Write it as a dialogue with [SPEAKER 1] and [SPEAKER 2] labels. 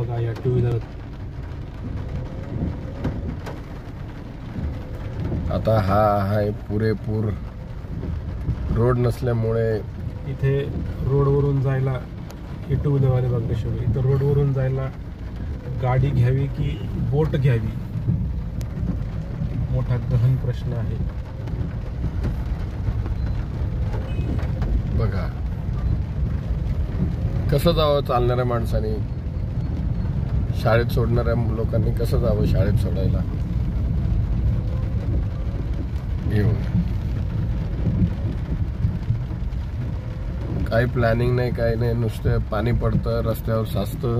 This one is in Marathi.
[SPEAKER 1] बघा या टू व्हीलर.
[SPEAKER 2] आता हा आहे पुरेपूर रोड नसल्यामुळे
[SPEAKER 1] इथे रोडवरून जायला हे टू व्हीलरवाले बघणे शोध. इथं रोडवरून जायला गाडी घ्यावी की बोट घ्यावी मोठा गहन प्रश्न आहे.
[SPEAKER 2] बघा कसं जावं चालणाऱ्या माणसाने, शाळेत सोडणाऱ्या लोकांनी कसं जावं शाळेत सोडायला. घेऊन काही प्लॅनिंग नाही, काही नाही, नुसतं पाणी पडतं, रस्त्यावर साचतं.